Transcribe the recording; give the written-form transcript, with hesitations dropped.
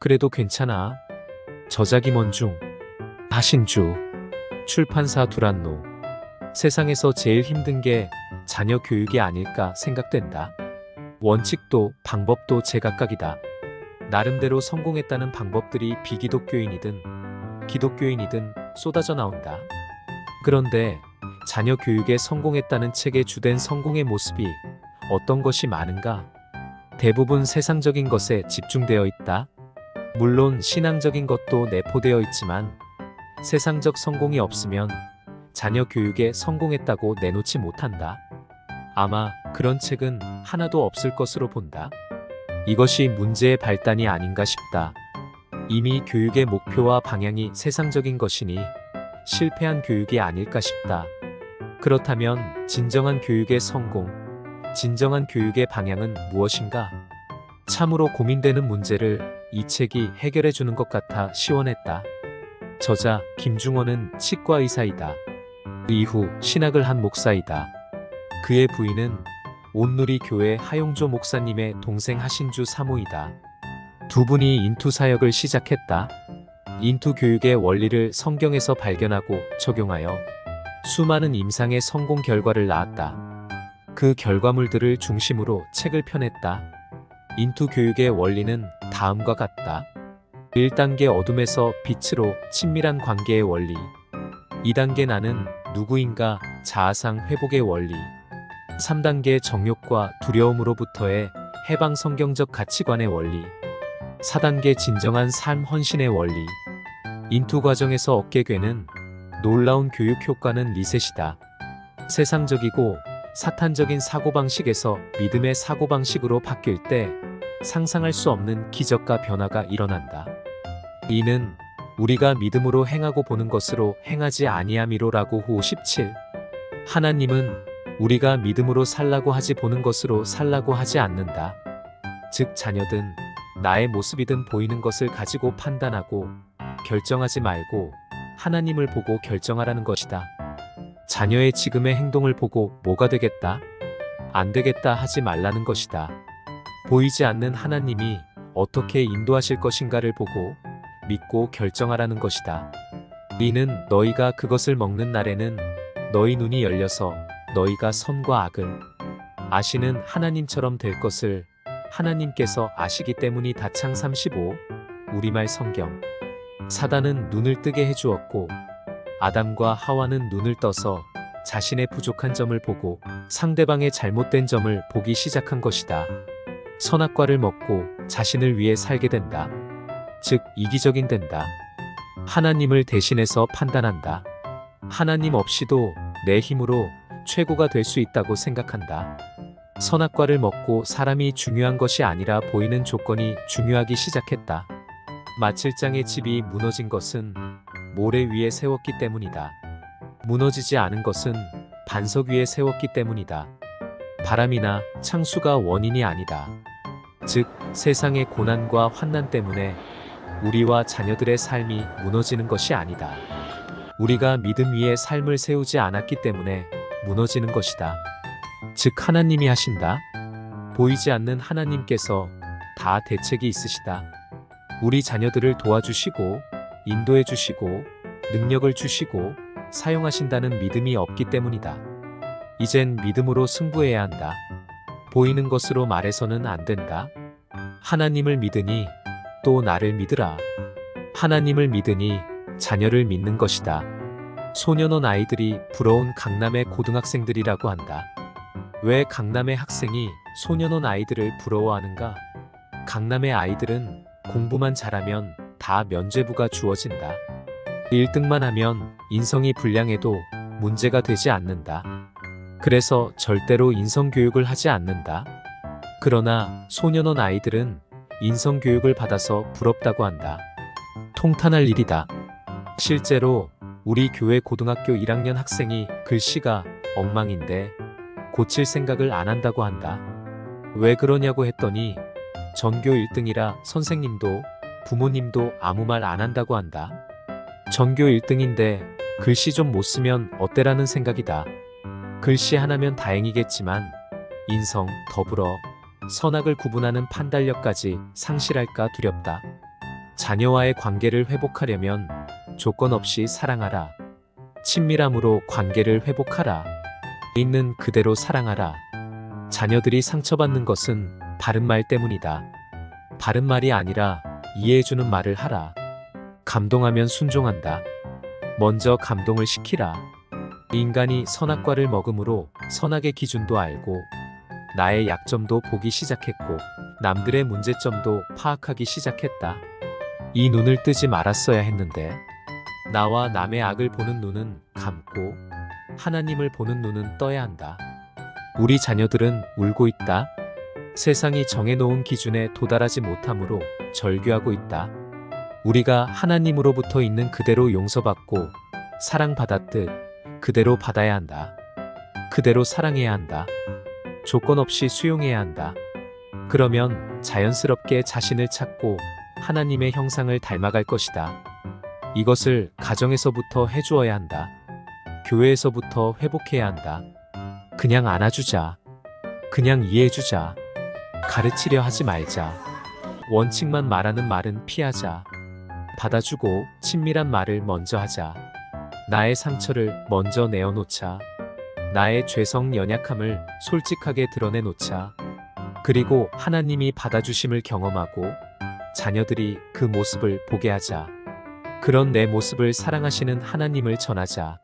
그래도 괜찮아. 저작 임원중, 하신주, 출판사 두란노. 세상에서 제일 힘든 게 자녀 교육이 아닐까 생각된다. 원칙도 방법도 제각각이다. 나름대로 성공했다는 방법들이 비기독교인이든 기독교인이든 쏟아져 나온다. 그런데 자녀 교육에 성공했다는 책의 주된 성공의 모습이 어떤 것이 많은가? 대부분 세상적인 것에 집중되어 있다. 물론 신앙적인 것도 내포되어 있지만 세상적 성공이 없으면 자녀 교육에 성공했다고 내놓지 못한다. 아마 그런 책은 하나도 없을 것으로 본다. 이것이 문제의 발단이 아닌가 싶다. 이미 교육의 목표와 방향이 세상적인 것이니 실패한 교육이 아닐까 싶다. 그렇다면 진정한 교육의 성공, 진정한 교육의 방향은 무엇인가? 참으로 고민되는 문제를 이 책이 해결해 주는 것 같아 시원했다. 저자 김중원은 치과 의사이다. 이후 신학을 한 목사이다. 그의 부인은 온누리 교회 하용조 목사님의 동생 하신주 사모이다. 두 분이 인투 사역을 시작했다. 인투 교육의 원리를 성경에서 발견하고 적용하여 수많은 임상의 성공 결과를 낳았다. 그 결과물들을 중심으로 책을 펴냈다. 인투 교육의 원리는 다음과 같다. 1단계 어둠에서 빛으로 친밀한 관계의 원리. 2단계 나는 누구인가 자아상 회복의 원리. 3단계 정욕과 두려움으로부터의 해방 성경적 가치관의 원리. 4단계 진정한 삶 헌신의 원리. 인투 과정에서 얻게 되는 놀라운 교육 효과는 리셋이다. 세상적이고 사탄적인 사고방식에서 믿음의 사고방식으로 바뀔 때 상상할 수 없는 기적과 변화가 일어난다. 이는 우리가 믿음으로 행하고 보는 것으로 행하지 아니함이로라고 후 17. 하나님은 우리가 믿음으로 살라고 하지 보는 것으로 살라고 하지 않는다. 즉 자녀든 나의 모습이든 보이는 것을 가지고 판단하고 결정하지 말고 하나님을 보고 결정하라는 것이다. 자녀의 지금의 행동을 보고 뭐가 되겠다? 안 되겠다 하지 말라는 것이다. 보이지 않는 하나님이 어떻게 인도하실 것인가를 보고 믿고 결정하라는 것이다. 이는 너희가 그것을 먹는 날에는 너희 눈이 열려서 너희가 선과 악을 아시는 하나님처럼 될 것을 하나님께서 아시기 때문이다. 창 35. 우리말 성경. 사단은 눈을 뜨게 해주었고 아담과 하와는 눈을 떠서 자신의 부족한 점을 보고 상대방의 잘못된 점을 보기 시작한 것이다. 선악과를 먹고 자신을 위해 살게 된다. 즉 이기적인 된다. 하나님을 대신해서 판단한다. 하나님 없이도 내 힘으로 최고가 될 수 있다고 생각한다. 선악과를 먹고 사람이 중요한 것이 아니라 보이는 조건이 중요하기 시작했다. 마칠장의 집이 무너진 것은 모래 위에 세웠기 때문이다. 무너지지 않은 것은 반석 위에 세웠기 때문이다. 바람이나 창수가 원인이 아니다. 즉 세상의 고난과 환난 때문에 우리와 자녀들의 삶이 무너지는 것이 아니다. 우리가 믿음 위에 삶을 세우지 않았기 때문에 무너지는 것이다. 즉 하나님이 하신다. 보이지 않는 하나님께서 다 대책이 있으시다. 우리 자녀들을 도와주시고 인도해 주시고 능력을 주시고 사용하신다는 믿음이 없기 때문이다. 이젠 믿음으로 승부해야 한다. 보이는 것으로 말해서는 안 된다. 하나님을 믿으니 또 나를 믿으라. 하나님을 믿으니 자녀를 믿는 것이다. 소년원 아이들이 부러운 강남의 고등학생들이라고 한다. 왜 강남의 학생이 소년원 아이들을 부러워하는가? 강남의 아이들은 공부만 잘하면 다 면죄부가 주어진다. 1등만 하면 인성이 불량해도 문제가 되지 않는다. 그래서 절대로 인성교육을 하지 않는다. 그러나 소년원 아이들은 인성교육을 받아서 부럽다고 한다. 통탄할 일이다. 실제로 우리 교회 고등학교 1학년 학생이 글씨가 엉망인데 고칠 생각을 안 한다고 한다. 왜 그러냐고 했더니 전교 1등이라 선생님도 부모님도 아무 말 안 한다고 한다. 전교 1등인데 글씨 좀 못 쓰면 어때라는 생각이다. 글씨 하나면 다행이겠지만 인성, 더불어 선악을 구분하는 판단력까지 상실할까 두렵다. 자녀와의 관계를 회복하려면 조건 없이 사랑하라. 친밀함으로 관계를 회복하라. 있는 그대로 사랑하라. 자녀들이 상처받는 것은 바른 말 때문이다. 바른 말이 아니라 이해해주는 말을 하라. 감동하면 순종한다. 먼저 감동을 시키라. 인간이 선악과를 먹음으로 선악의 기준도 알고 나의 약점도 보기 시작했고 남들의 문제점도 파악하기 시작했다. 이 눈을 뜨지 말았어야 했는데 나와 남의 악을 보는 눈은 감고 하나님을 보는 눈은 떠야 한다. 우리 자녀들은 울고 있다. 세상이 정해놓은 기준에 도달하지 못함으로 절규하고 있다. 우리가 하나님으로부터 있는 그대로 용서받고 사랑받았듯 그대로 받아야 한다. 그대로 사랑해야 한다. 조건 없이 수용해야 한다. 그러면 자연스럽게 자신을 찾고 하나님의 형상을 닮아갈 것이다. 이것을 가정에서부터 해주어야 한다. 교회에서부터 회복해야 한다. 그냥 안아주자. 그냥 이해해주자. 가르치려 하지 말자. 원칙만 말하는 말은 피하자. 받아주고 친밀한 말을 먼저 하자. 나의 상처를 먼저 내어놓자. 나의 죄성 연약함을 솔직하게 드러내놓자. 그리고 하나님이 받아주심을 경험하고 자녀들이 그 모습을 보게 하자. 그런 내 모습을 사랑하시는 하나님을 전하자.